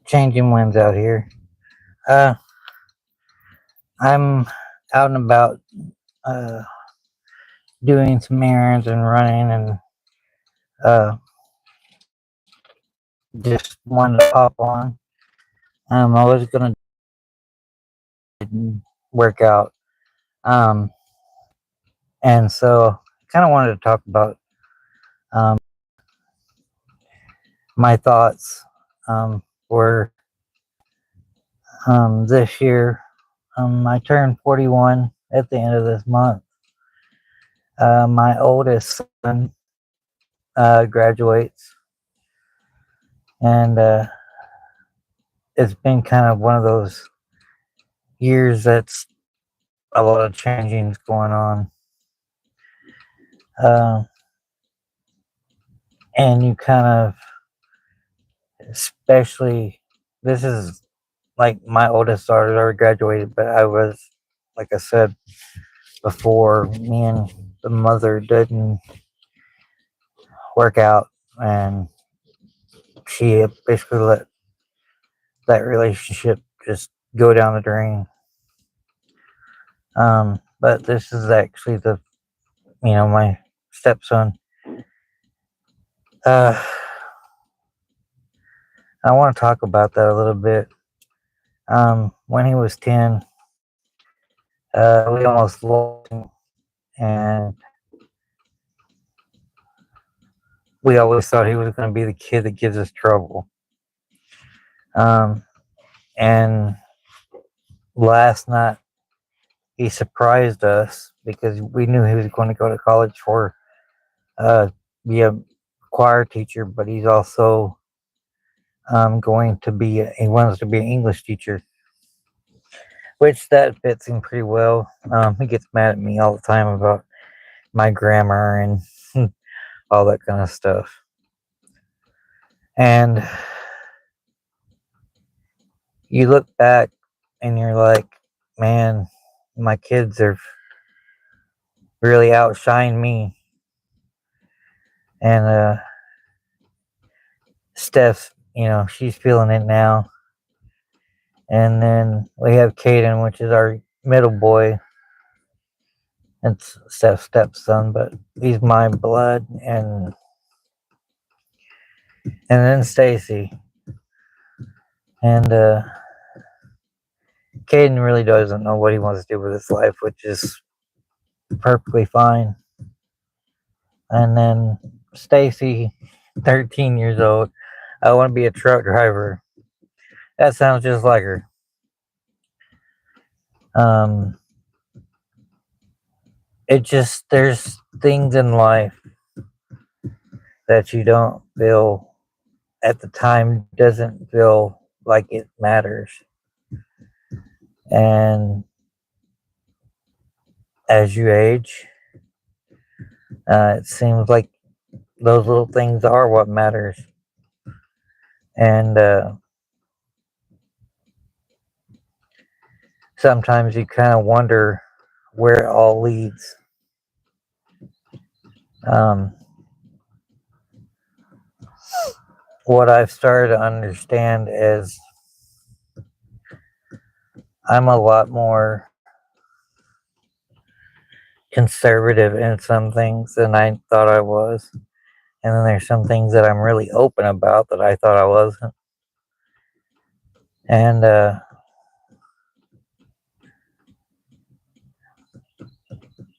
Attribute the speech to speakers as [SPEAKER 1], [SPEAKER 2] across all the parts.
[SPEAKER 1] changing winds out here. Uh, I'm out and about, uh, doing some errands and running, and uh, just wanted to pop on. I was gonna work out, um, and so kind of wanted to talk about um, my thoughts for this year. I turned 41 at the end of this month. My oldest son graduates, and it's been kind of one of those years that's a lot of changings going on. Uh, and you kind of, especially, this is like my oldest daughter already graduated, but like I said before, me and the mother didn't work out, and she basically let that relationship just go down the drain. But this is actually my stepson. Uh, I want to talk about that a little bit. When he was 10, we almost lost him, and we always thought he was going to be the kid that gives us trouble. Um, and last night, he surprised us because we knew he was going to go to college for be a choir teacher, but he's also he wants to be an English teacher, which that fits him pretty well. He gets mad at me all the time about my grammar and all that kind of stuff. And you look back and you're like, man, my kids have really outshined me. And Steph, she's feeling it now. And then we have Caden, which is our middle boy. It's Steph's stepson, but he's my blood. And then Stacy. And Caden really doesn't know what he wants to do with his life, which is perfectly fine. And then Stacy, 13 years old, I want to be a truck driver. That sounds just like her. There's things in life that you don't feel at the time, doesn't feel like it matters. And as you age, it seems like those little things are what matters. And sometimes you kind of wonder where it all leads. What I've started to understand is I'm a lot more conservative in some things than I thought I was. And then there's some things that I'm really open about that I thought I wasn't. And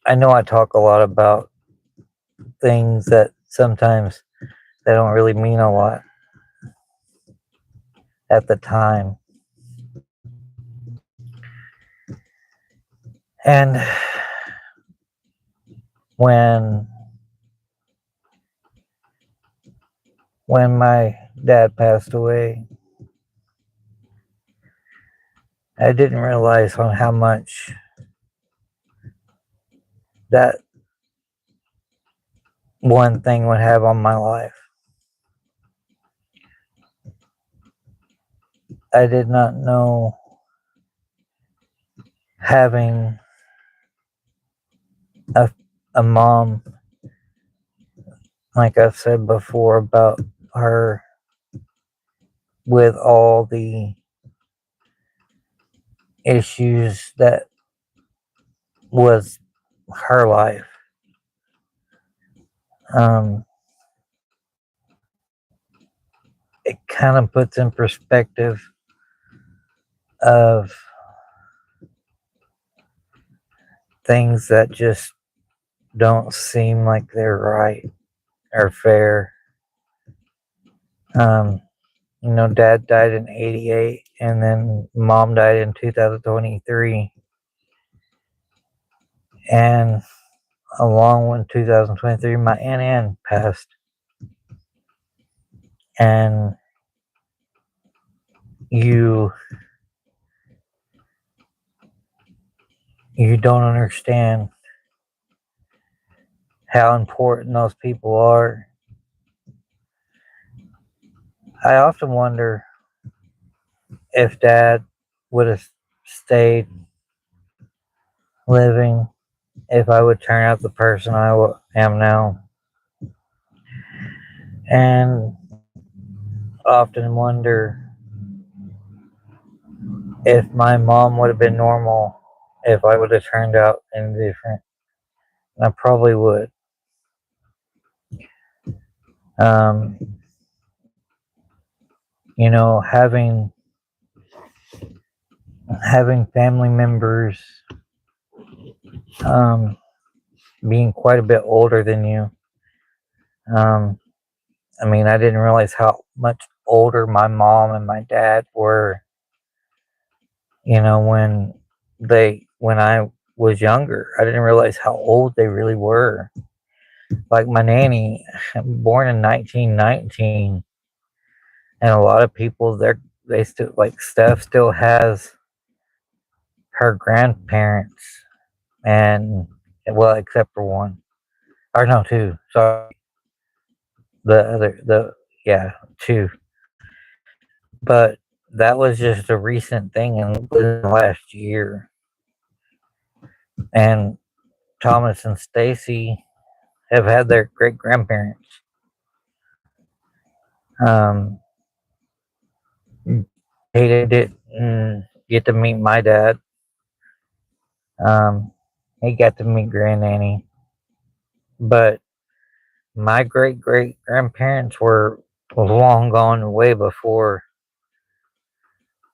[SPEAKER 1] I know I talk a lot about things that sometimes they don't really mean a lot at the time. And when my dad passed away, I didn't realize on how much that one thing would have on my life. I did not know having a mom, like I've said before about her with all the issues that was her life. Um, it kind of puts in perspective of things that just don't seem like they're right or fair. Um, Dad died in '88, and then Mom died in 2023, and along with 2023, my Aunt Ann passed, and you you don't understand how important those people are. I often wonder if Dad would have stayed living, if I would turn out the person am now, and often wonder if my mom would have been normal, if I would have turned out any different. I probably would. Um, having family members um, being quite a bit older than you. Um, I didn't realize how much older my mom and my dad were. When I was younger, I didn't realize how old they really were. Like my nanny, born in 1919, and a lot of people they still like Steph still has her grandparents, and well, except for one or no, two. Sorry, the yeah, two. But that was just a recent thing in within the last year. And Thomas and Stacy have had their great grandparents. Um, they didn't get to meet my dad. Um, he got to meet Granddaddy, but my great great grandparents were long gone way before.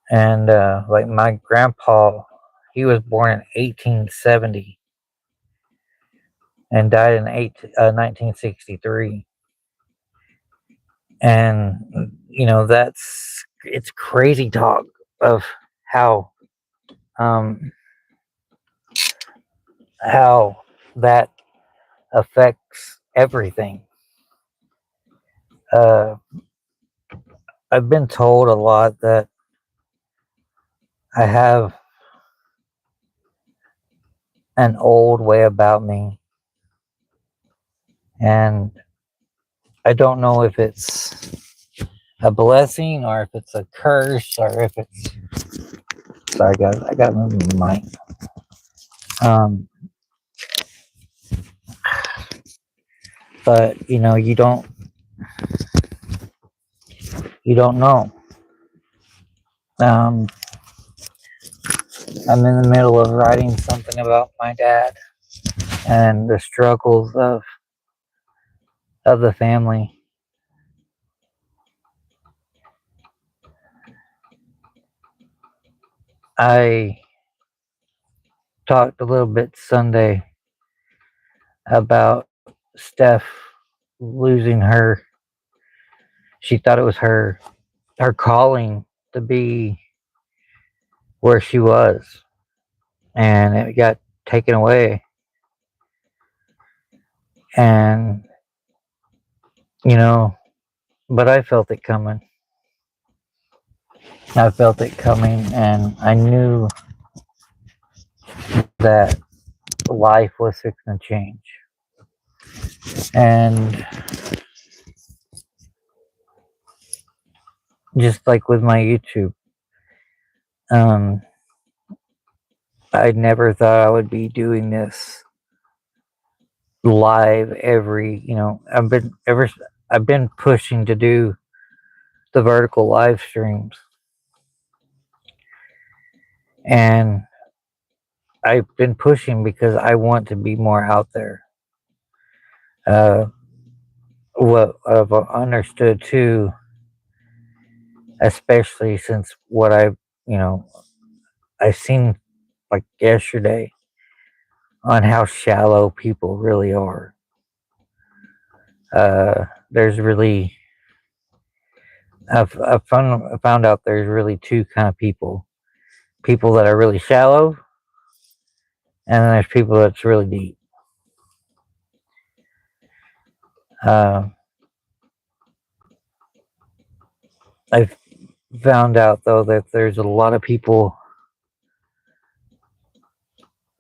[SPEAKER 1] And like my grandpa, he was born in 1870 and died in 1963. And it's crazy talk of how um, how that affects everything. Uh, I've been told a lot that I have an old way about me, and I don't know if it's a blessing or if it's a curse or if it's. Sorry, guys, I got to move my mic. Um, but you don't know. Um, I'm in the middle of writing something about my dad and the struggles of the family. I talked a little bit Sunday about Steph losing her. She thought it was her calling to be where she was, and it got taken away. And but I felt it coming. I felt it coming, and I knew that life was fixing to change. And just like with my YouTube, um, I never thought I would be doing this live every. I've been pushing to do the vertical live streams, and I've been pushing because I want to be more out there. Uh, what I've understood too, especially since what you know, I've seen like yesterday on how shallow people really are. There's really, I found out there's really two kind of people: people that are really shallow, and then there's people that's really deep. Uh, I've found out though that there's a lot of people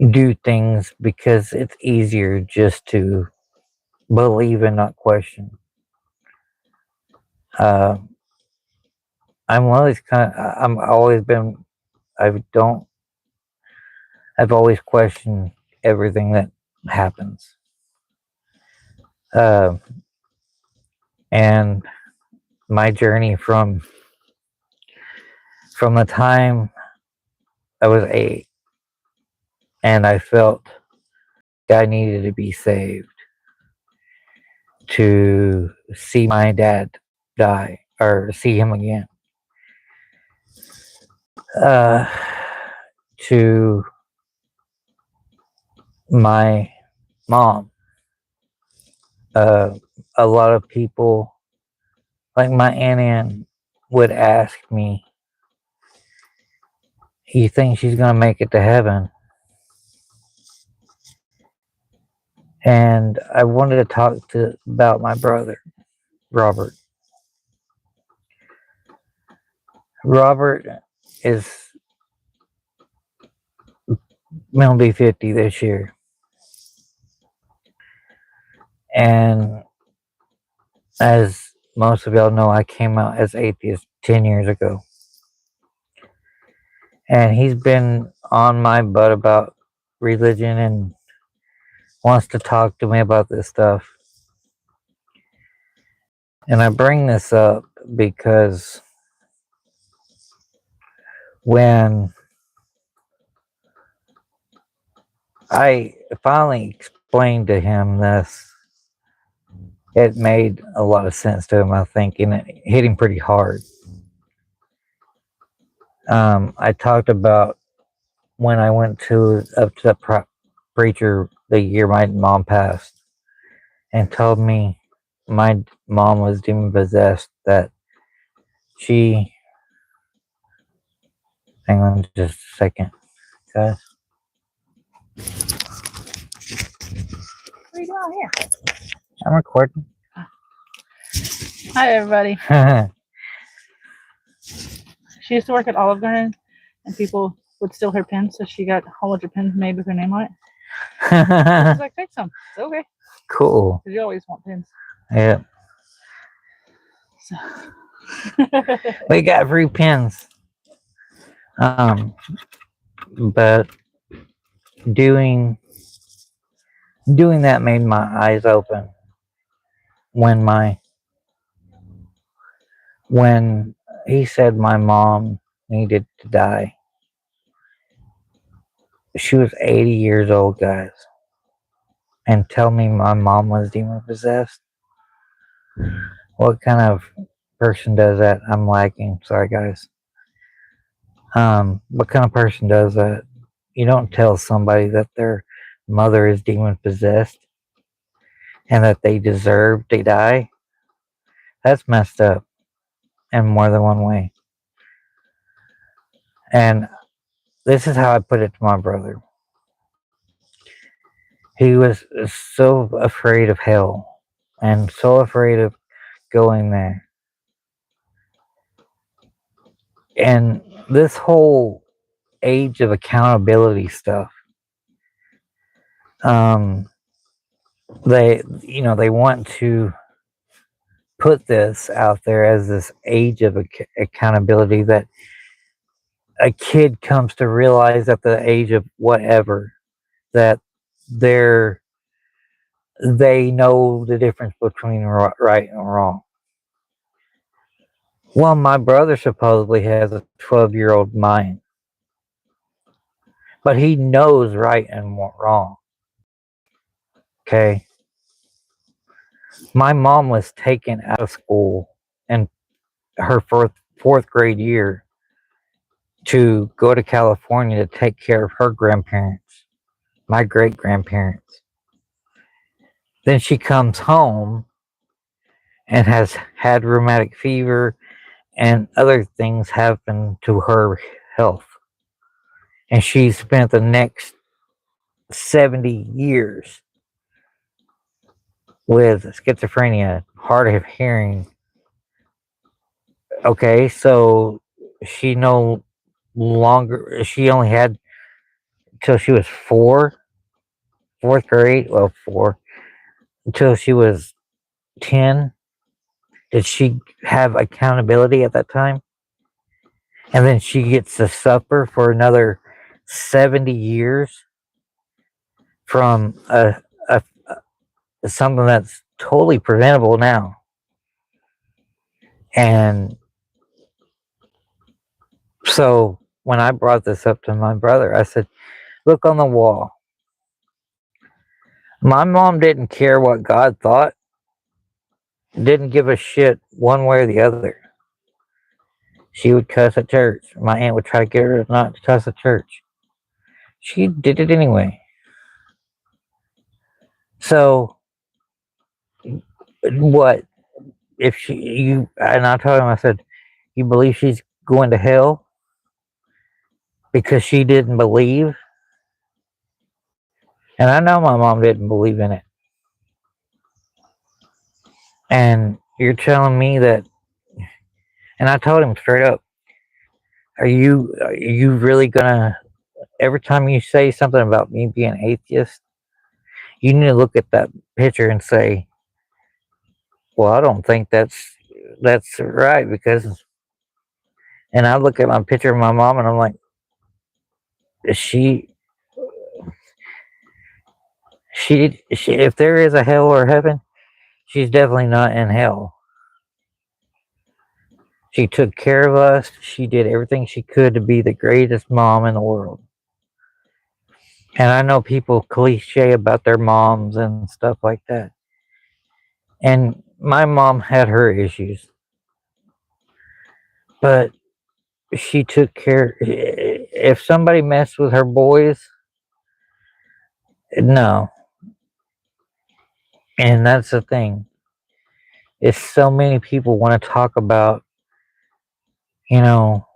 [SPEAKER 1] do things because it's easier just to believe and not question. Uh, I'm one of these kind. I'm always been. I don't. I've always questioned everything that happens. Uh, and my journey from the time I was 8, and I felt I needed to be saved, to see my dad die or see him again, uh, to my mom. Uh, a lot of people, like my Aunt Ann, would ask me, "You think she's gonna make it to heaven?" And I wanted to talk to about my brother, Robert. Robert is gonna be 50 this year, and as most of y'all know, I came out as atheist 10 years ago, and he's been on my butt about religion and wants to talk to me about this stuff. And I bring this up because when I finally explained to him this, it made a lot of sense to him, I think, and it hit him pretty hard. I talked about when I went up to the preacher the year my mom passed, and told me my mom was demon possessed. That she, hang on just a second, guys.
[SPEAKER 2] What are you doing here?
[SPEAKER 1] I'm recording.
[SPEAKER 2] Hi, everybody. She used to work at Olive Garden, and people would steal her pins, so she got a whole bunch of pins made with her name on it. I was like, take some. It's okay.
[SPEAKER 1] Cool.
[SPEAKER 2] Because you always want pins.
[SPEAKER 1] Yeah.
[SPEAKER 2] So.
[SPEAKER 1] We got free pins. But doing that made my eyes open when he said my mom needed to die. She was 80 years old, guys, and tell me my mom was demon possessed. What kind of person does that? I'm lagging. Sorry, guys. What kind of person does that? You don't tell somebody that their mother is demon possessed and that they deserve to die. That's messed up in more than one way. And this is how I put it to my brother. He was so afraid of hell and so afraid of going there. And this whole age of accountability stuff, they want to put this out there as this age of accountability that a kid comes to realize at the age of whatever that they know the difference between right and wrong. Well, my brother supposedly has a 12-year-old mind, but he knows right and wrong. Okay. My mom was taken out of school in her fourth grade year to go to California to take care of her grandparents, my great grandparents. Then she comes home and has had rheumatic fever and other things happen to her health. And she spent the next 70 years with schizophrenia, hard of hearing. Okay, so she no longer, she only had till she was fourth grade, well, four, until she was 10. Did she have accountability at that time? And then she gets to suffer for another 70 years from something that's totally preventable now. And so when I brought this up to my brother, I said, look on the wall. My mom didn't care what God thought, didn't give a shit one way or the other. She would cuss at church. My aunt would try to get her not to cuss at church. She did it anyway. So what if she you and I told him, I said, you believe she's going to hell because she didn't believe? And I know my mom didn't believe in it. And you're telling me that, and I told him straight up, are you really gonna, every time you say something about me being atheist, you need to look at that picture and say, well, I don't think that's right, because, and I look at my picture of my mom and I'm like, is she if there is a hell or heaven, she's definitely not in hell. She took care of us. She did everything she could to be the greatest mom in the world. And I know people cliche about their moms and stuff like that. And my mom had her issues, but she took care. If somebody messed with her boys, no. And that's the thing. Is so many people want to talk about, you know,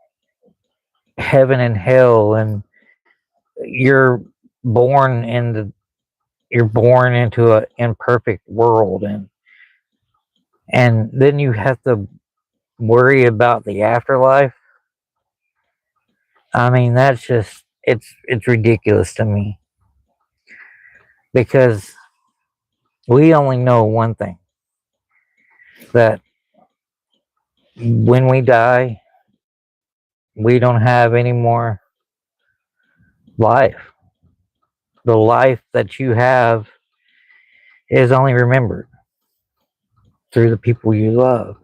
[SPEAKER 1] heaven and hell, and you're born in the you're born into an imperfect world, and then you have to worry about the afterlife. I mean, that's just it's ridiculous to me, because we only know one thing, that when we die, we don't have any more life. The life that you have is only remembered through the people you love.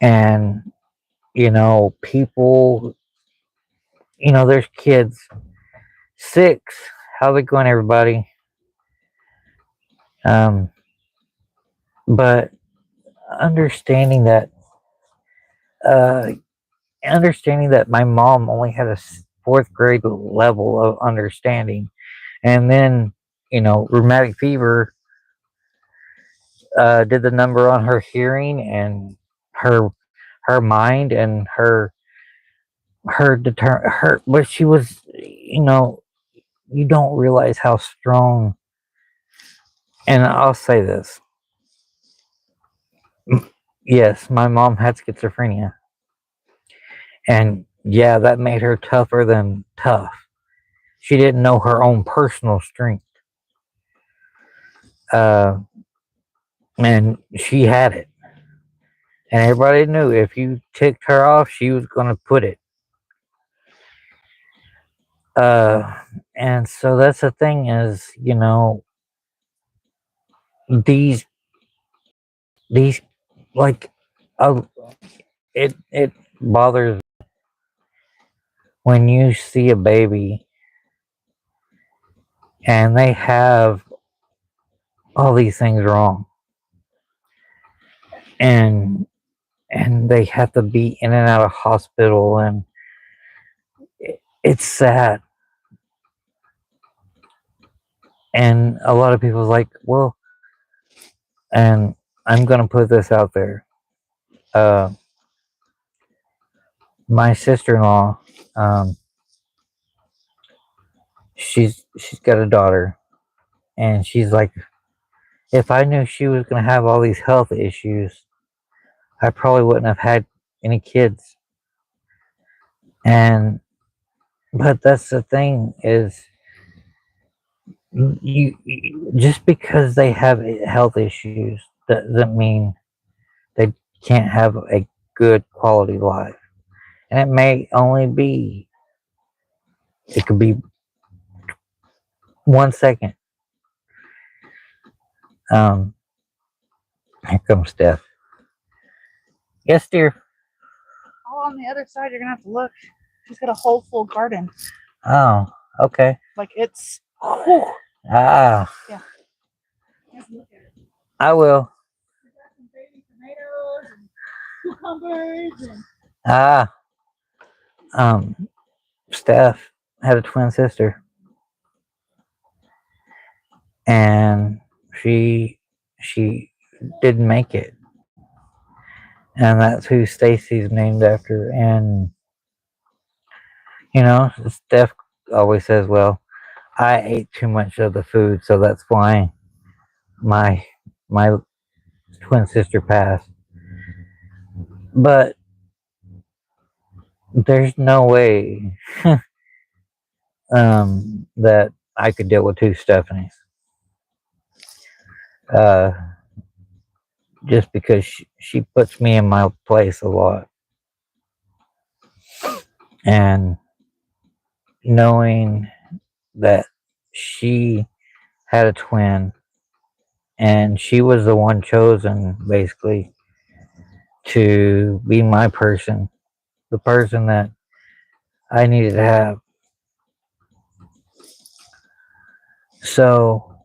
[SPEAKER 1] And, people, there's kids. Six. How's it going, everybody? Um, but understanding that, uh, understanding that my mom only had a fourth grade level of understanding, and then, rheumatic fever did the number on her hearing and her her mind and her, but she was, you don't realize how strong. And I'll say this, yes, my mom had schizophrenia, and yeah, that made her tougher than tough. She didn't know her own personal strength, uh, and she had it, and everybody knew if you ticked her off, she was going to put it. uh, and so that's the thing, is, these these like, Oh, it bothers when you see a baby and they have all these things wrong, and they have to be in and out of hospital, and it's sad. And a lot of people's like, well, and I'm gonna put this out there. Uh, my sister-in-law, um, she's got a daughter, and she's like, if I knew she was gonna have all these health issues, I probably wouldn't have had any kids. And but that's the thing is, just because they have health issues doesn't mean they can't have a good quality life. And it may only be, it could be 1 second. Um, Here comes Steph. Yes, dear.
[SPEAKER 2] Oh, on the other side, you're gonna have to look. She's got a whole full garden.
[SPEAKER 1] Oh, okay.
[SPEAKER 2] Like it's. Whew.
[SPEAKER 1] Ah,
[SPEAKER 2] Yeah. You have to look at it.
[SPEAKER 1] I will.
[SPEAKER 2] She's got some baby tomatoes and cucumbers and.
[SPEAKER 1] Ah, um, Steph had a twin sister, and she didn't make it, and that's who Stacy's named after. And Steph always says, "Well, I ate too much of the food, so that's why my my twin sister passed." But there's no way that I could deal with two Stephanies. Uh, just because she puts me in my place a lot, and knowing that she had a twin and she was the one chosen basically to be my person, the person that I needed to have. So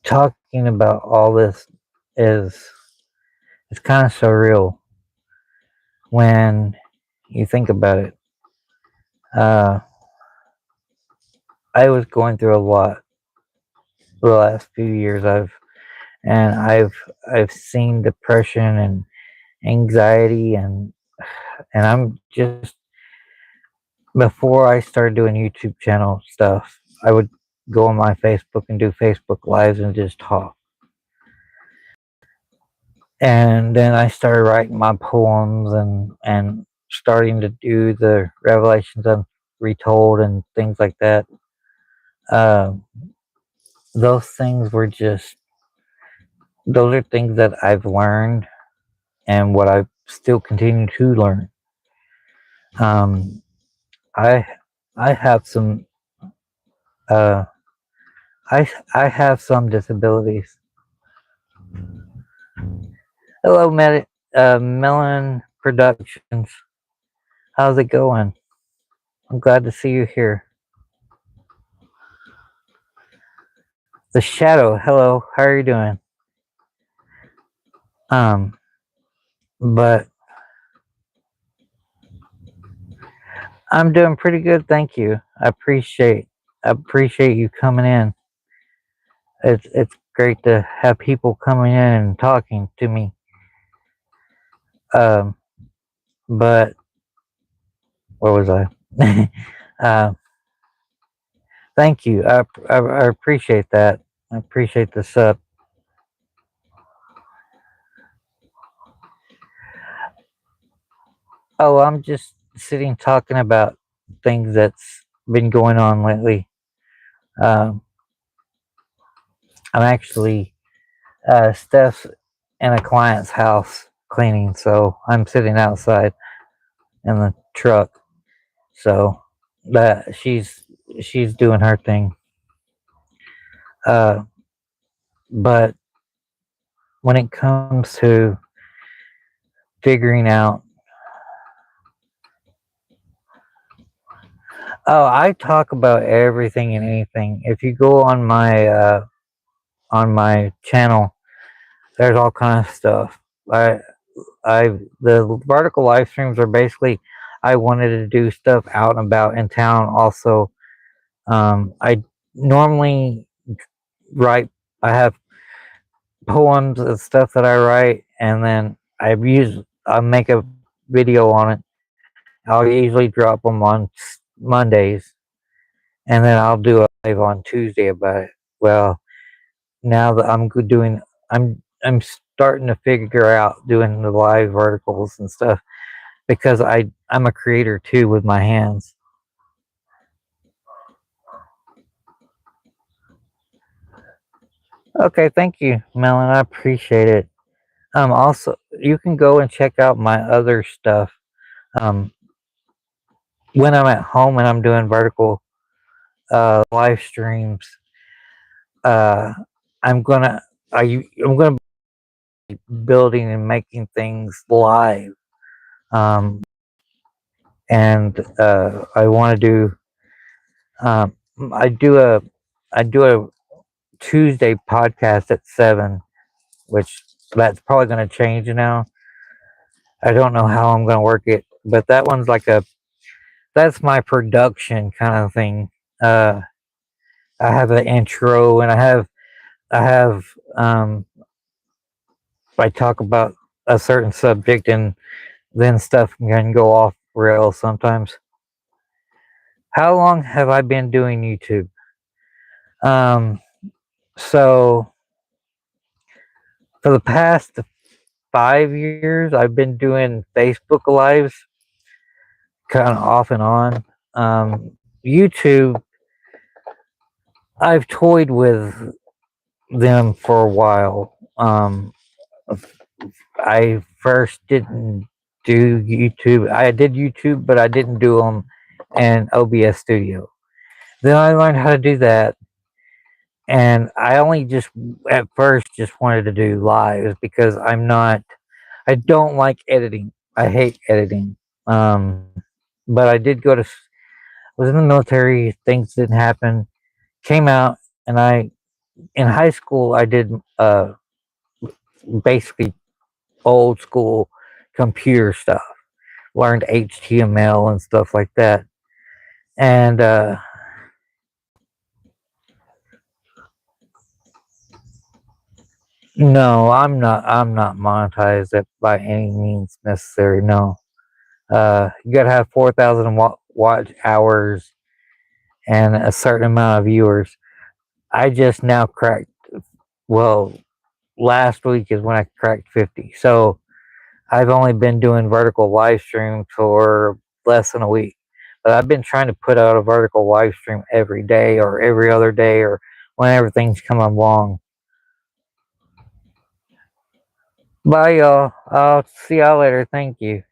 [SPEAKER 1] talking about all this is it's kind of surreal when you think about it. Uh, I was going through a lot the last few years. I've seen depression and anxiety, and I'm just, before I started doing YouTube channel stuff, I would go on my Facebook and do Facebook lives and just talk. And then I started writing my poems and starting to do the revelations retold and things like that. Um, those things were just, those are things that I've learned and what I still continue to learn. Um, I I have some uh, I have some disabilities. Hello, Melon Productions. How's it going? I'm glad to see you here. The Shadow. Hello. How are you doing? Um, but I'm doing pretty good, thank you. I appreciate you coming in. It's great to have people coming in and talking to me. Um, but where was I? uh, Thank you. I appreciate that. I appreciate the sub. Oh, I'm just sitting talking about things that's been going on lately. Um, I'm actually Steph's in a client's house cleaning, so I'm sitting outside in the truck. So that she's doing her thing. Uh, but when it comes to figuring out. Oh, I talk about everything and anything. If you go on my channel, there's all kind of stuff. I the vertical live streams are basically I wanted to do stuff out and about in town. Also, I normally write. I have poems and stuff that I write, and then I make a video on it. I'll usually drop them on Mondays, and then I'll do a live on Tuesday about it. Well, now that I'm starting to figure out doing the live verticals and stuff because I'm a creator too with my hands. Okay, thank you, Melon. I appreciate it. Also, you can go and check out my other stuff. Um, when I'm at home and I'm doing vertical live streams, uh, I'm gonna I'm gonna be building and making things live. Um, and I want to do um, I do a I do a Tuesday podcast at 7, which that's probably going to change now. I don't know how I'm going to work it, but that one's like a that's my production kind of thing. Uh, I have an intro and I have I talk about a certain subject and then stuff can go off rails sometimes. How long have I been doing YouTube? Um, so for the past 5 years, I've been doing Facebook Lives, kind of off and on. YouTube, I've toyed with them for a while. I first didn't do YouTube. I did YouTube, but I didn't do them in OBS Studio. Then I learned how to do that, and I only just at first just wanted to do lives because I don't like editing. I hate editing. But I did was in the military. Things didn't happen. Came out, and in high school I did basically old school computer stuff. Learned HTML and stuff like that. And no, I'm not monetized by any means necessary. No, you gotta have 4,000 watch hours and a certain amount of viewers. I just now cracked. Well, last week is when I cracked 50. So I've only been doing vertical live stream for less than a week. But I've been trying to put out a vertical live stream every day or every other day or whenever things come along. Bye, y'all. I'll see y'all later. Thank you.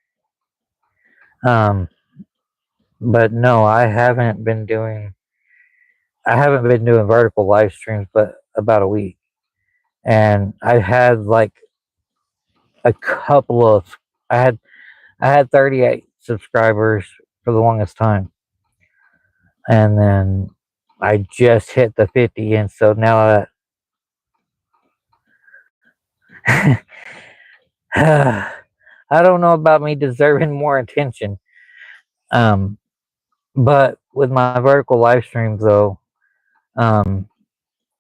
[SPEAKER 1] Um, but no, I haven't been doing vertical live streams, but about a week, and I had like a couple of, I had I had 38 subscribers for the longest time, and then I just hit the 50, and so now that I don't know about me deserving more attention. Um, but with my vertical live streams, though, um,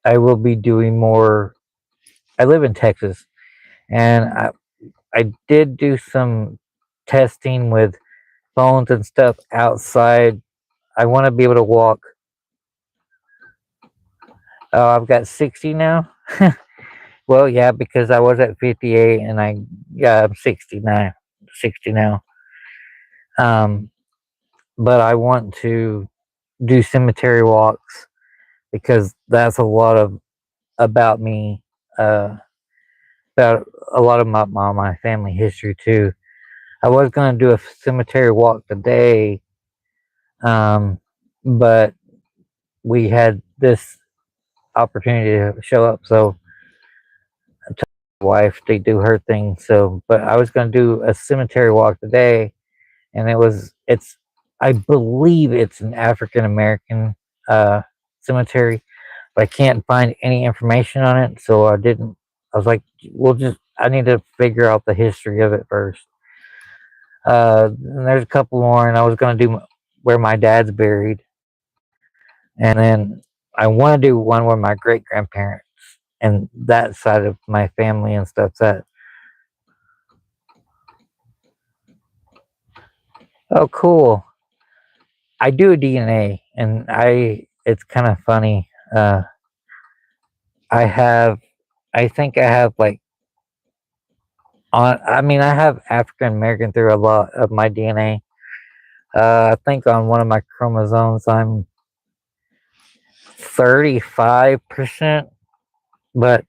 [SPEAKER 1] I will be doing more. I live in Texas, and I did do some testing with phones and stuff outside. I want to be able to walk. Oh, I've got 60 now. Well, yeah, because I was at 58 and I'm 60 now. Um, but I want to do cemetery walks because that's a lot of about me, uh, about a lot of my family history too. I was going to do a cemetery walk today, um, but we had this opportunity to show up, so wife to do her thing. So, but I was going to do a cemetery walk today, and it's I believe it's an African American cemetery, but I can't find any information on it. So I didn't. I was like, I need to figure out the history of it first. And there's a couple more, and I was going to do where my dad's buried, and then I want to do one where my great grandparents and that side of my family and stuff's at. Oh, cool. I do a DNA, and it's kind of funny. I have, I think I have like I have African American through a lot of my DNA. I think on one of my chromosomes, I'm 35%, but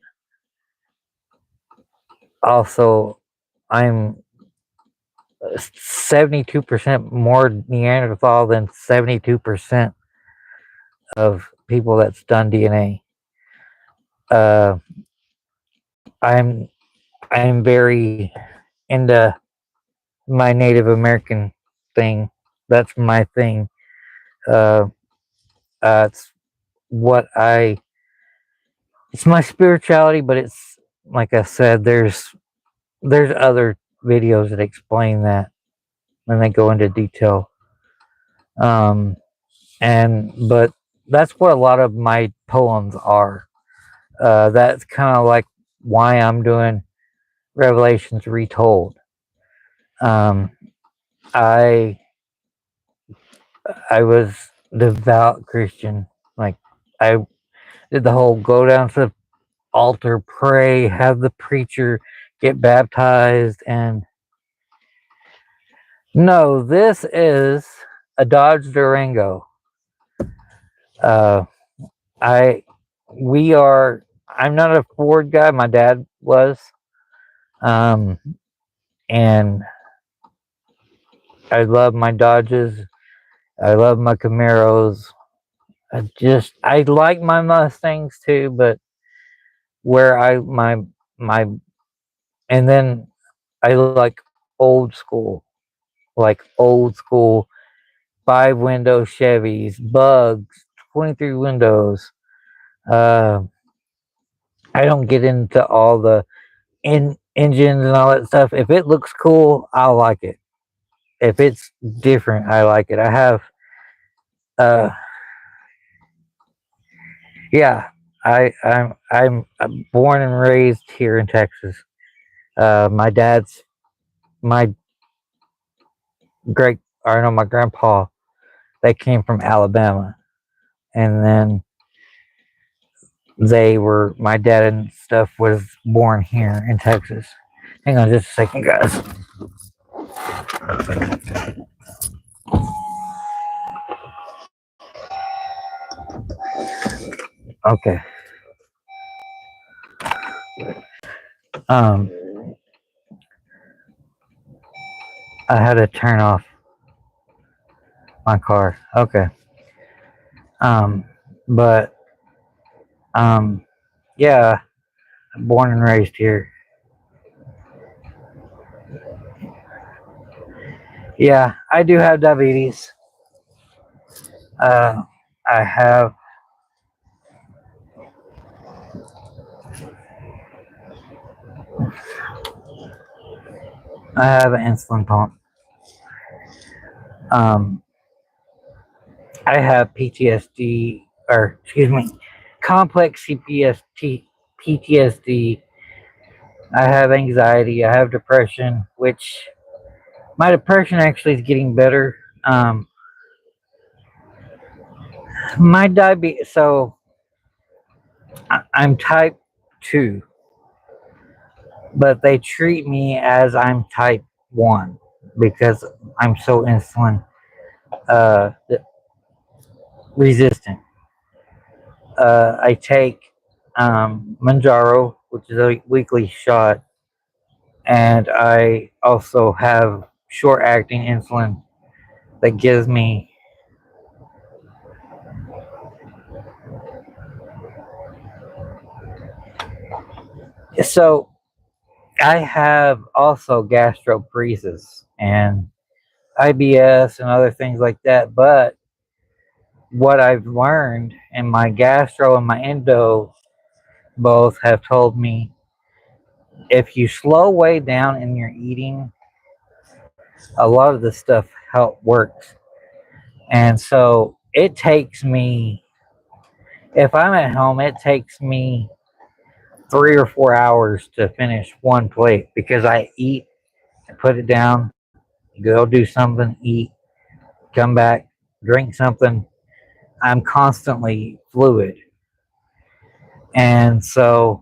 [SPEAKER 1] also I'm 72% more Neanderthal than 72% of people that's done DNA. Uh, I'm I'm very into my Native American thing. That's my thing. Uh, it's what I. It's my spirituality, but it's like I said. There's other videos that explain that, and they go into detail. Um, but that's what a lot of my poems are. That's kind of like why I'm doing Revelations retold. Um, I I was devout Christian. Like I did the whole go down to the altar, pray, have the preacher get baptized, and no, this is a Dodge Durango. Uh, I we are. I'm not a Ford guy. My dad was, um, and I love my Dodges. I love my Camaros. I like my Mustangs too, but where I my and then I like old school, like old school 5 window Chevys, Bugs, 23 windows. Uh, I don't get into all the engines and all that stuff. If it looks cool, I'll like it. If it's different, I like it. I have, uh, yeah, I'm born and raised here in Texas. My great, or no, my grandpa, they came from Alabama, and then my dad and stuff was born here in Texas. Hang on just a second, guys. Okay. Um, I had to turn off my car. Okay. Um, but um, yeah, born and raised here. Yeah, I do have diabetes. Uh, I have I have an insulin pump. Um, I have PTSD, or excuse me, complex PTSD. I have anxiety. I have depression, which my depression actually is getting better. My diabetes. So I'm type 2, but they treat me as I'm type 1 because I'm so insulin uh, resistant. I take Manjaro, which is a weekly shot, and I also have short acting insulin that gives me. So I have also gastroparesis and IBS and other things like that. But what I've learned, and my gastro and my endo both have told me, if you slow way down in your eating, a lot of the stuff help works. And so it takes me, if I'm at home, it takes me 3 or 4 hours to finish one plate because I eat, put it down, go do something, eat, come back, drink something. I'm constantly fluid. And so,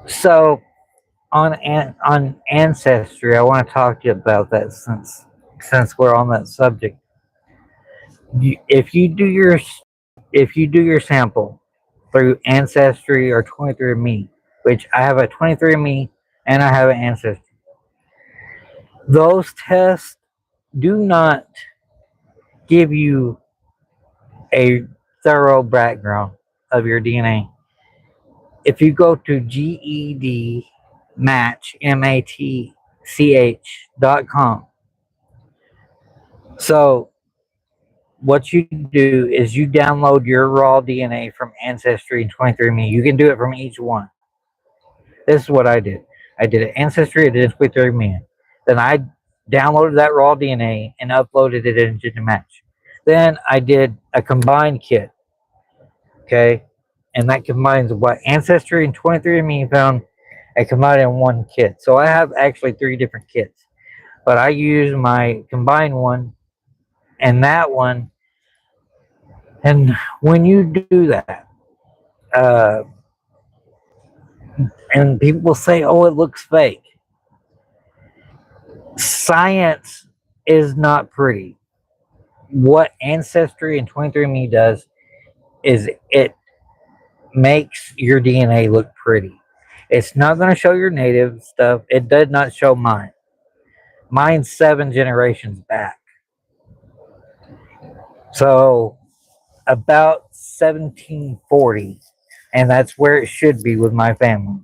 [SPEAKER 1] so on ancestry, I want to talk to you about that since we're on that subject. If you do your sample through ancestry or 23andMe, which I have a 23andMe and I have an ancestry, those tests do not give you a thorough background of your DNA. If you go to GED match match.com, so what you do is you download your raw DNA from Ancestry and 23andMe. You can do it from each one. This is what I did. I did it Ancestry, I did it 23andMe. Then I downloaded that raw DNA and uploaded it into the match. Then I did a combined kit. Okay. And that combines what Ancestry and 23andMe found. I combined in one kit. So I have actually three different kits. But I use my combined one and that one. And when you do that, uh, and people say, oh, it looks fake. Science is not pretty. What Ancestry and 23andMe does is it makes your DNA look pretty. It's not going to show your native stuff. It did not show mine. Mine's 7 generations back. So about 1740, and that's where it should be with my family.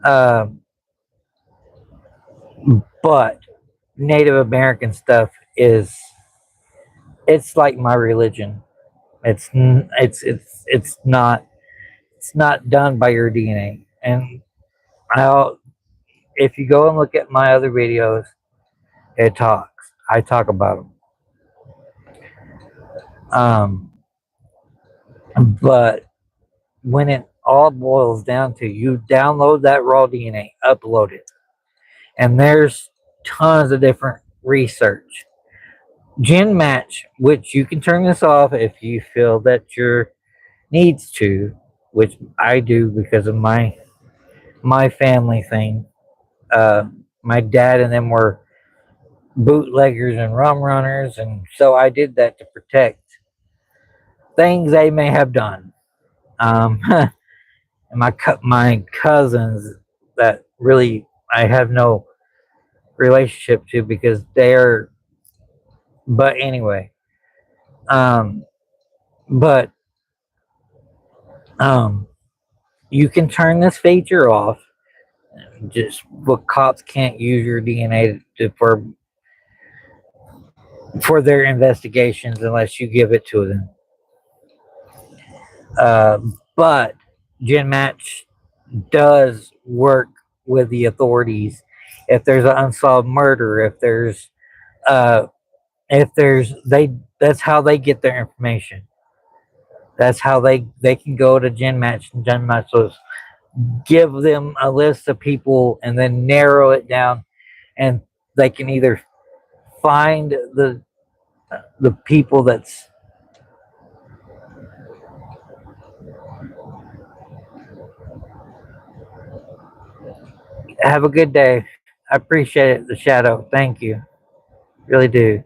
[SPEAKER 1] Um, but Native American stuff is it's like my religion. It's not done by your DNA. And I'll if you go and look at my other videos, it talks. I talk about them. But when it all boils down to you download that raw DNA, upload it, and there's tons of different research. Gen match, which you can turn this off if you feel that your needs to, which I do because of my family thing. My dad and them were bootleggers and rum runners, and so I did that to protect things they may have done. And my cousins that really I have no relationship to because they're. But anyway, um, but um, you can turn this feature off. Just what cops can't use your DNA for their investigations unless you give it to them. But Gen Match does work with the authorities if there's an unsolved murder, uh, if there's they that's how they get their information. That's how they can go to Gen Match and Gen Match will give them a list of people and then narrow it down, and they can either find the people that's. Have a good day. I appreciate it, the shadow. Thank you. Really do.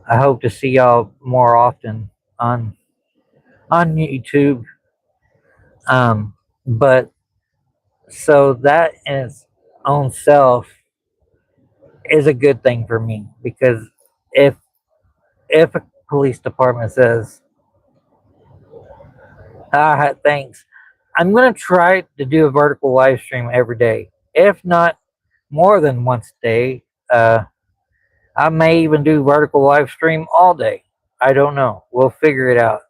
[SPEAKER 1] I hope to see y'all more often on YouTube. But so that in its own self is a good thing for me because if if a police department says, ah, thanks, I'm gonna try to do a vertical live stream every day. If not more than once a day, I may even do vertical live stream all day. I don't know. We'll figure it out.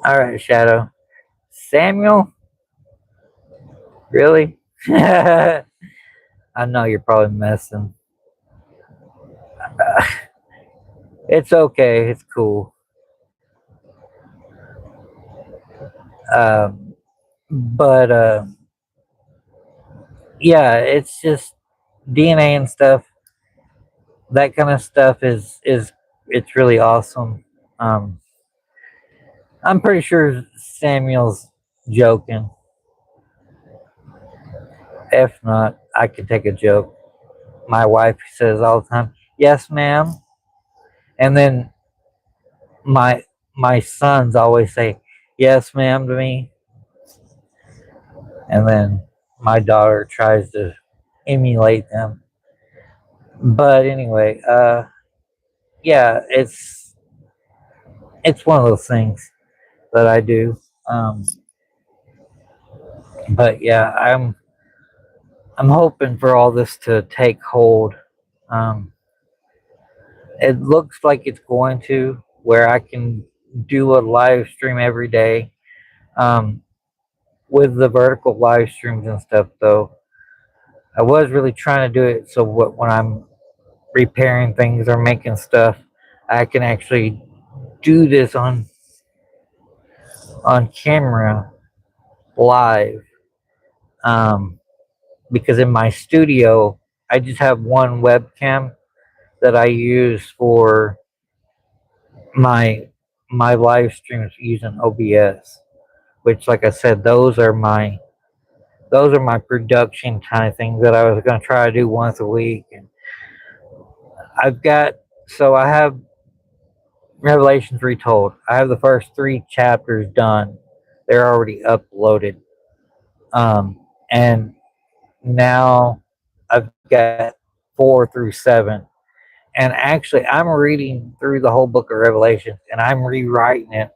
[SPEAKER 1] All right, Shadow. Samuel, really? I know you're probably messing. It's okay. It's cool. Um, but yeah, it's just DNA and stuff. That kind of stuff is it's really awesome. Um, I'm pretty sure Samuel's joking. If not, I could take a joke. My wife says all the time, "Yes, ma'am," and then my sons always say, "Yes, ma'am" to me, and then my daughter tries to emulate them. But anyway, yeah, it's one of those things that I do. Um, but yeah, I'm hoping for all this to take hold. Um, it looks like it's going to, where I can do a live stream every day. Um, with the vertical live streams and stuff, though, I was really trying to do it so when I'm repairing things or making stuff, I can actually do this on camera live. Um, because in my studio, I just have one webcam that I use for my my live streams using OBS. Which, like I said, those are my production kind of things that I was going to try to do once a week. And I've got so I have Revelations Retold. I have the first three chapters done. They're already uploaded. And now I've got 4 through 7. And actually, I'm reading through the whole book of Revelations and I'm rewriting it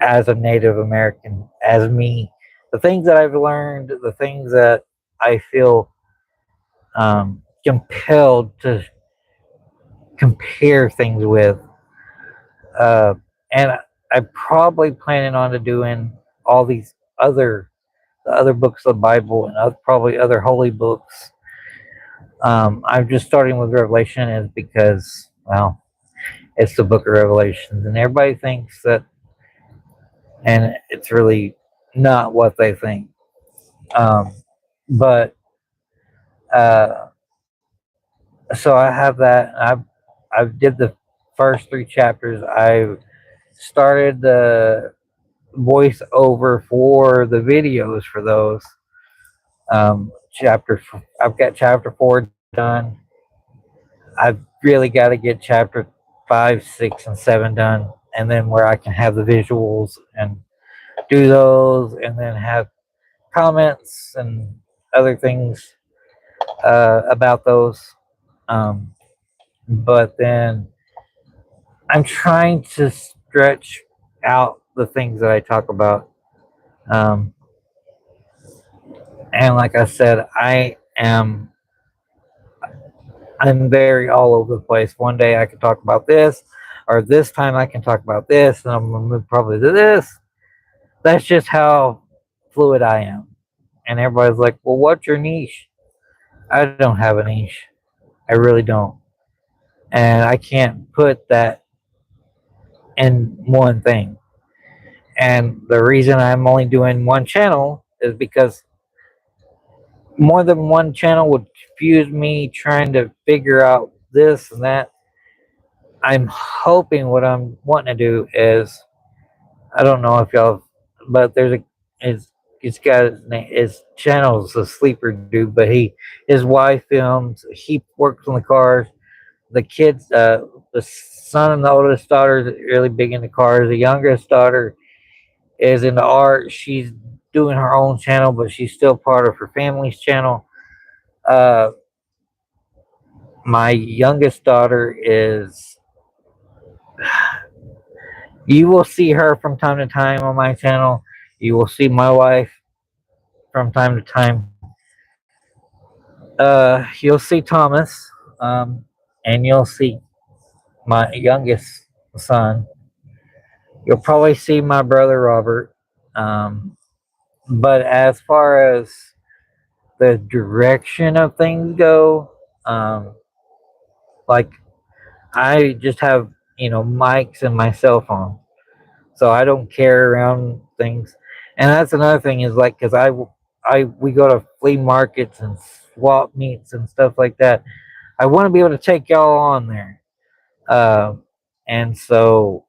[SPEAKER 1] as a Native American, as me. The things that I've learned, the things that I feel compelled to compare things with. Uh, and I'm probably planning on to doing all these the other books of the Bible and probably other holy books. I'm just starting with Revelation is because, well, it's the book of Revelations, and everybody thinks that, and it's really not what they think. Um, but so I have that. I did the first 3 chapters. I started the voiceover for the videos for those. I've got chapter 4 done. I've really got to get chapter 5, 6, and 7 done, and then where I can have the visuals and do those, and then have comments and other things about those. Um, but then I'm trying to stretch out the things that I talk about. Um, and like I said, I'm very all over the place. One day I can talk about this, or this time I can talk about this, and I'm gonna move probably to this. That's just how fluid I am. And everybody's like, "Well, what's your niche?" I don't have a niche. I really don't, and I can't put that in one thing. And the reason I'm only doing one channel is because more than one channel would confuse me trying to figure out this and that. I'm hoping what I'm wanting to do is I don't know if y'all, but there's a it's got his channel's a sleeper dude, but his wife films. He works on the cars. The kids, the son and the oldest daughter is really big into cars. The youngest daughter is into art. She's doing her own channel, but she's still part of her family's channel. Uh, my youngest daughter is. You will see her from time to time on my channel. You will see my wife from time to time. You'll see Thomas, and you'll see my youngest son. You'll probably see my brother Robert. Um, but as far as the direction of things go, um, like I just have mics and my cell phone, so I don't carry around things. And that's another thing is like because I we go to flea markets and swap meets and stuff like that. I want to be able to take y'all on there. Uh, and so,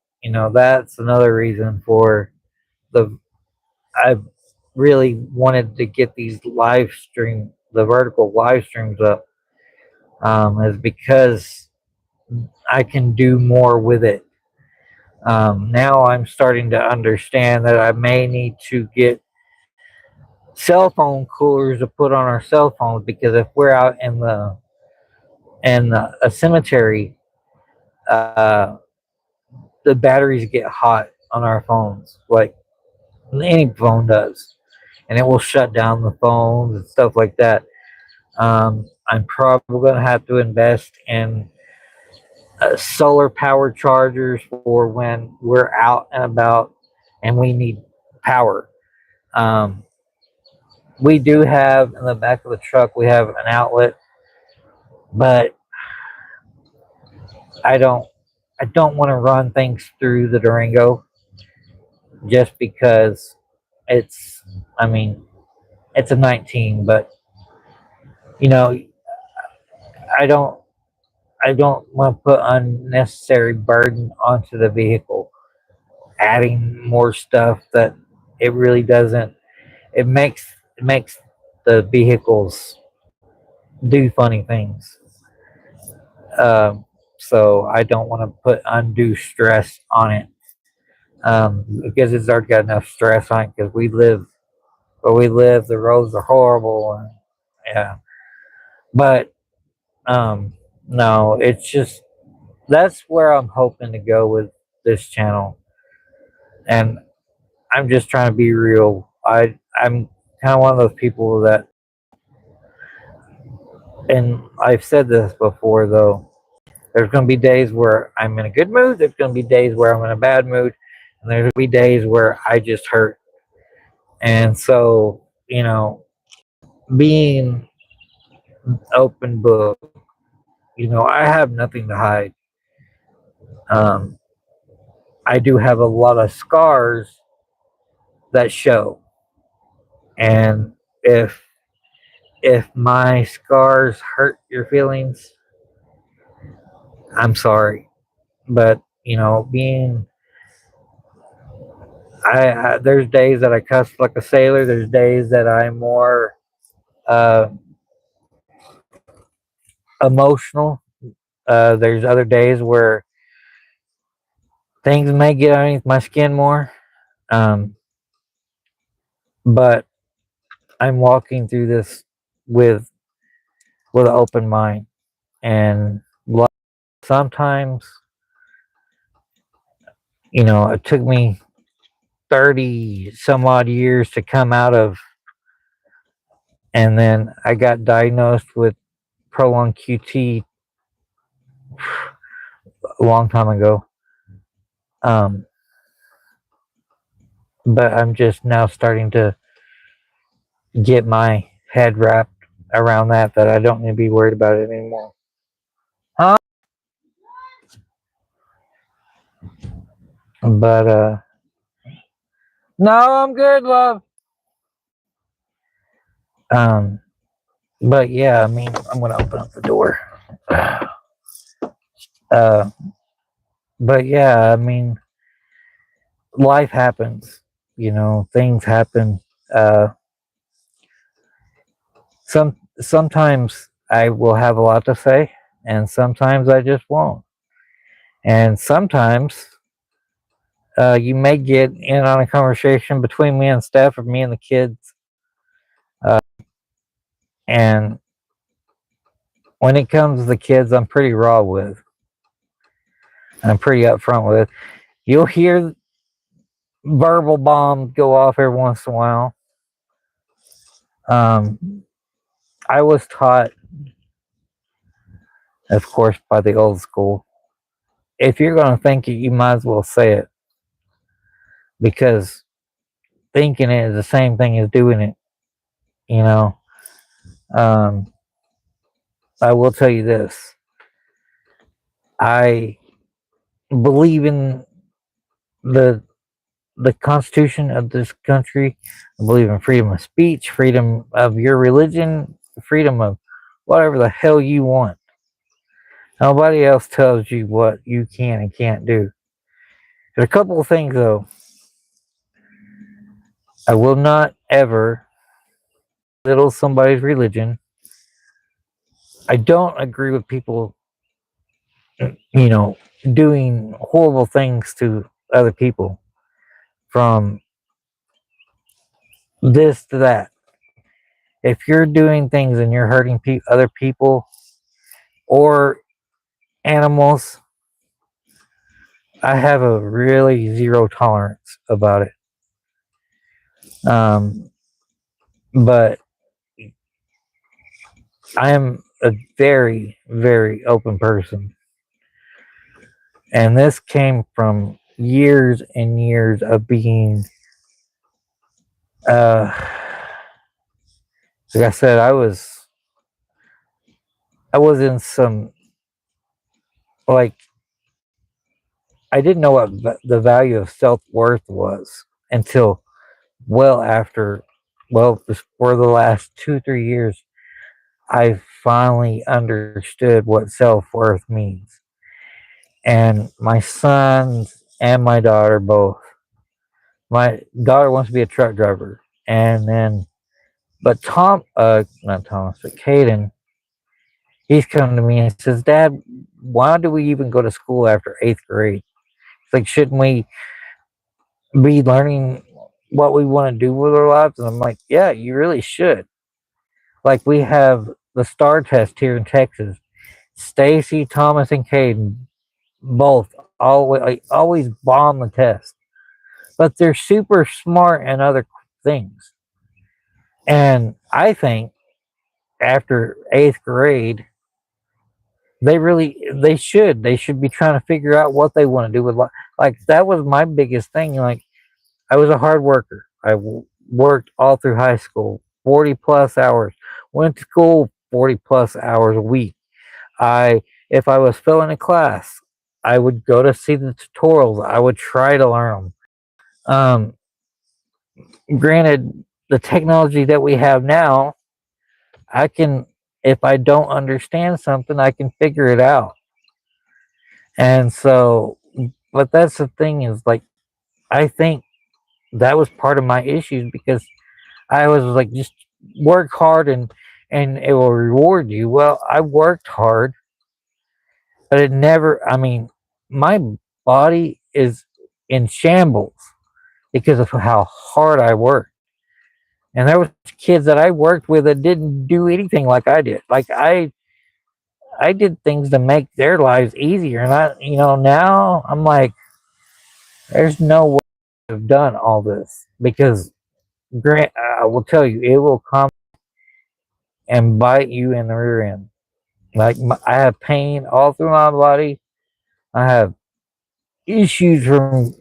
[SPEAKER 1] that's another reason for the, I really wanted to get the vertical live streams up, is because I can do more with it. Now I'm starting to understand that I may need to get cell phone coolers to put on our cell phones because if we're out in a cemetery, uh, the batteries get hot on our phones, like any phone does, and it will shut down the phones and stuff like that. I'm probably going to have to invest in solar power chargers for when we're out and about and we need power. Um, we do have in the back of the truck we have an outlet, but I don't I don't want to run things through the Durango just because it's I mean it's a 19, but you know I don't I don't want to put unnecessary burden onto the vehicle, adding more stuff that it really doesn't. It makes the vehicles do funny things. Um, so I don't want to put undue stress on it, because it's already got enough stress on it because we live where we live. The roads are horrible, and yeah. But no, it's just that's where I'm hoping to go with this channel, and I'm just trying to be real. I'm kind of one of those people that, and I've said this before though. There's going to be days where I'm in a good mood. There's going to be days where I'm in a bad mood, and there's going to be days where I just hurt. And so, being open book, I have nothing to hide. Um, I do have a lot of scars that show, and if if my scars hurt your feelings, I'm sorry. But being there's days that I cuss like a sailor. There's days that I'm more uh, emotional. There's other days where things may get underneath my skin more. Um, but I'm walking through this with with an open mind, and sometimes it took me 30 some odd years to come out of, and then I got diagnosed with prolonged QT a long time ago. Um, but I'm just now starting to get my head wrapped around that I don't need to be worried about it anymore. Huh? But no, I'm good, love. Um, but yeah, I mean, I'm gonna open up the door. Uh, but yeah, I mean, life happens. Things happen. Uh, sometimes I will have a lot to say, and sometimes I just won't. And sometimes you may get in on a conversation between me and Steph or me and the kids. Uh, and when it comes to the kids, I'm pretty raw with. I'm pretty upfront with. You'll hear verbal bombs go off every once in a while. I was taught, of course, by the old school. If you're going to think it, you might as well say it, because thinking it is the same thing as doing it. You know, um, I will tell you this: I believe in the the Constitution of this country. I believe in freedom of speech, freedom of your religion, freedom of whatever the hell you want. Nobody else tells you what you can and can't do. There's a couple of things though. I will not ever belittle somebody's religion. I don't agree with people, you know, doing horrible things to other people, from this to that. If you're doing things and you're hurting other people or animals, I have a really zero tolerance about it. Um, but I am a very, very open person. And this came from years and years of being, uh, like I said, I was in some, like, I didn't know what the value of self worth was until well after, well, for the last 2, 3 years, I finally understood what self worth means. And my sons and my daughter both. My daughter wants to be a truck driver, and then, but not Thomas, but Caden, he's come to me and says, "Dad, why do we even go to school after 8th grade? It's like, shouldn't we be learning what we want to do with our lives?" And I'm like, "Yeah, you really should." Like, we have the STAR test here in Texas. Stacy, Thomas, and Caden both always bomb the test, but they're super smart in other things. And I think after 8th grade, they should be trying to figure out what they want to do with life. Like, that was my biggest thing. Like, I was a hard worker. Worked all through high school, 40 plus hours. Went to school 40 plus hours a week. If I was failing a class, I would go to see the tutorials. I would try to learn them. Granted, the technology that we have now, I can, if I don't understand something, I can figure it out. And so, but that's the thing, is like, I think that was part of my issues, because I was like, just work hard and it will reward you. Well, I worked hard, but it never, I mean, my body is in shambles because of how hard I worked. And there was kids that I worked with that didn't do anything like I did. Like, I did things to make their lives easier. And now I'm like, there's no way I've done all this, because Grant, I will tell you, it will come and bite you in the rear end. Like, I have pain all through my body. I have issues from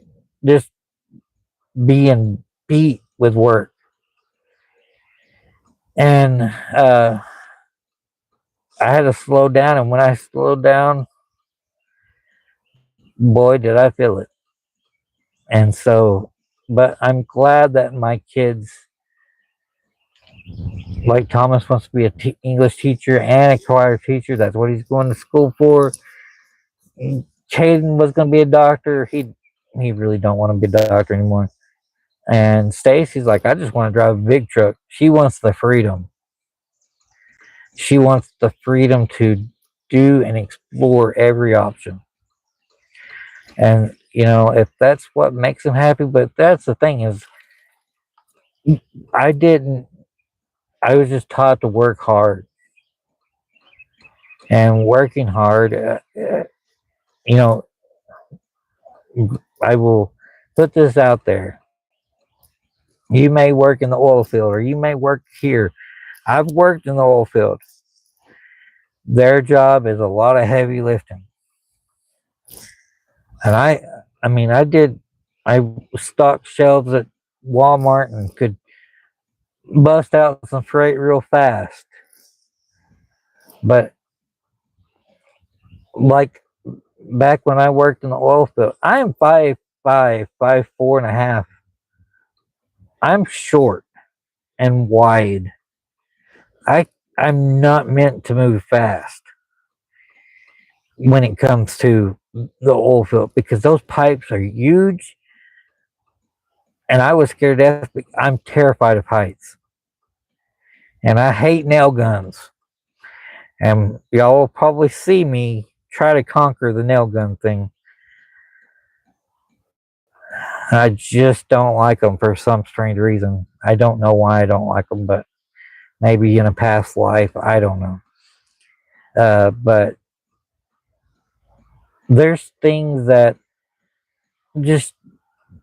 [SPEAKER 1] just being beat with work. And I had to slow down. And when I slowed down, boy, did I feel it. And so, but I'm glad that my kids, like Thomas, wants to be a English teacher and a choir teacher. That's what he's going to school for. Caden was going to be a doctor. he really don't want to be a doctor anymore. And Stacy's like, I just want to drive a big truck. She wants the freedom. She wants the freedom to do and explore every option. And if that's what makes him happy, but that's the thing is, I didn't. I was just taught to work hard, and working hard. You know, I will put this out there. You may work in the oil field, or you may work here. I've worked in the oil field. Their job is a lot of heavy lifting, and I mean, I did. I stocked shelves at Walmart and could bust out some freight real fast. But like back when I worked in the oil field, I am 5'5", 5'4.5". I'm short and wide. I I'm not meant to move fast when it comes to the oil field because those pipes are huge, and I was scared to death. I'm terrified of heights, and I hate nail guns. And y'all will probably see me try to conquer the nail gun thing. I just don't like them for some strange reason. I don't know why I don't like them, but maybe in a past life, I don't know. But there's things that just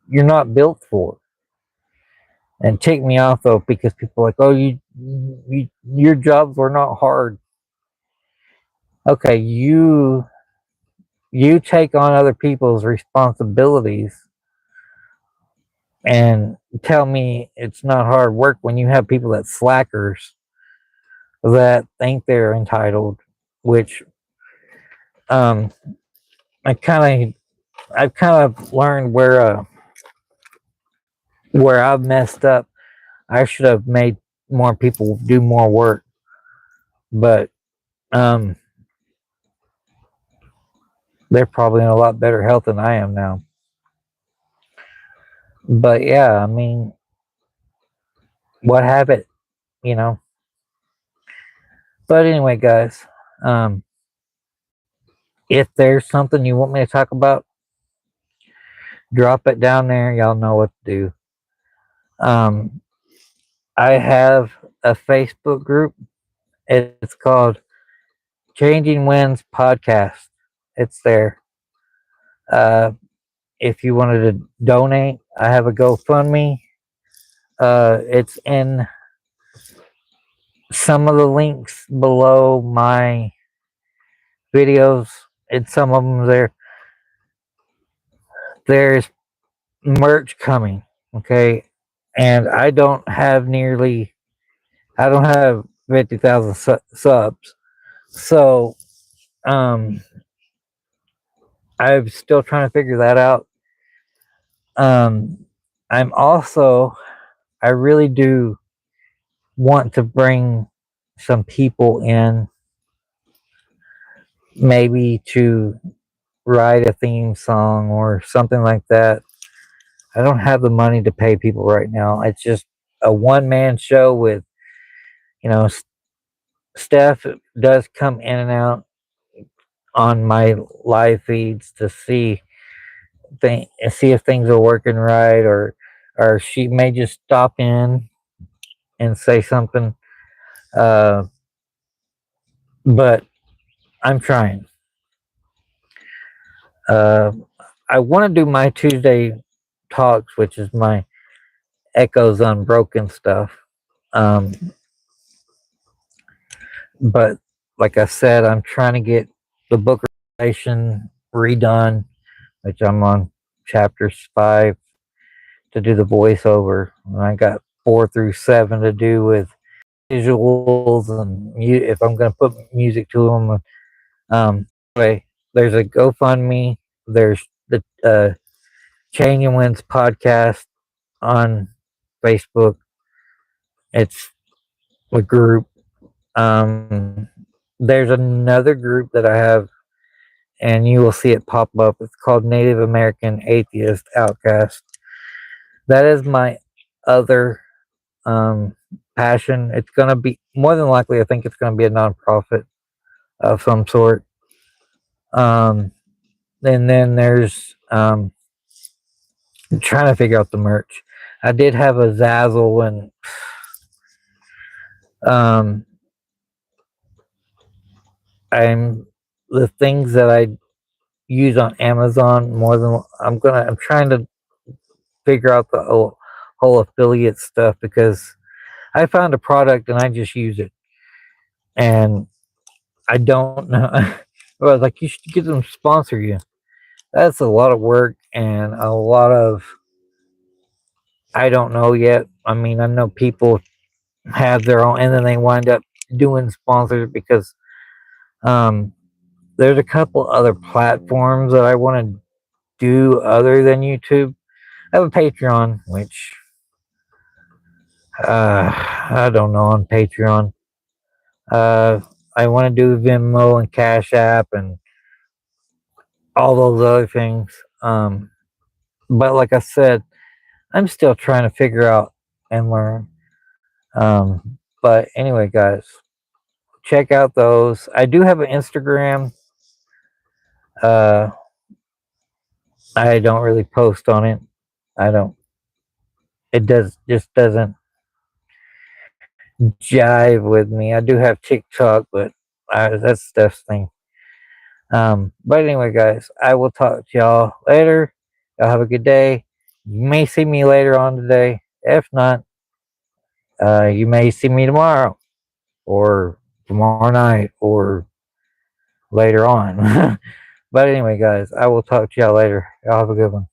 [SPEAKER 1] you're not built for, and tick me off though because people are like, oh, your jobs were not hard. Okay, you take on other people's responsibilities and tell me it's not hard work when you have people that slackers that think they're entitled, which um I kind of I've kind of learned where I've messed up. I should have made more people do more work, but um they're probably in a lot better health than I am now. But yeah, I mean, what habit, you know? But anyway, guys, um, if there's something you want me to talk about, drop it down there. Y'all know what to do. Um, I have a Facebook group. It's called Changing Winds Podcast. It's there. Uh, if you wanted to donate, I have a GoFundMe. It's in some of the links below my videos. It's some of them there. There's merch coming, okay, and I don't have 50,000 subs, so um, I'm still trying to figure that out. Um, I'm also I really do want to bring some people in, maybe to write a theme song or something like that. I don't have the money to pay people right now. It's just a one man show with, you know, Steph does come in and out on my live feeds to see if things are working right, or she may just stop in and say something. Uh, but I'm trying. Uh, I want to do my Tuesday talks, which is my Echoes Unbroken stuff. Um, but like I said, I'm trying to get the book relation redone, which I'm on chapters 5 to do the voiceover. And I got 4 through 7 to do with visuals and if I'm going to put music to them. Anyway, there's a GoFundMe. There's the Chain and Wins podcast on Facebook. It's a group. There's another group that I have. and you will see it pop up. It's called Native American Atheist Outcast. That is my other um, passion. It's gonna be more than likely. I think it's gonna be a nonprofit of some sort. Um, and then there's I'm trying to figure out the merch. I did have a Zazzle and um, I'm the things that I use on Amazon more than I'm trying to figure out the whole affiliate stuff because I found a product and I just use it and I don't know. I was like, you should get them to sponsor you. That's a lot of work and a lot of I don't know yet. I mean, I know people have their own, and then they wind up doing sponsors because um, there's a couple other platforms that I want to do other than YouTube. I have a Patreon, which I don't know on Patreon. Uh, I want to do Venmo and Cash App and all those other things. But like I said, I'm still trying to figure out and learn. But anyway, guys, check out those. I do have an Instagram. Uh, I don't really post on it. I don't. It doesn't jive with me. I do have TikTok, but that's Steph's thing. But anyway, guys, I will talk to y'all later. Y'all have a good day. You may see me later on today. If not, you may see me tomorrow or tomorrow night or later on. But anyway, guys, I will talk to y'all later. Y'all have a good one.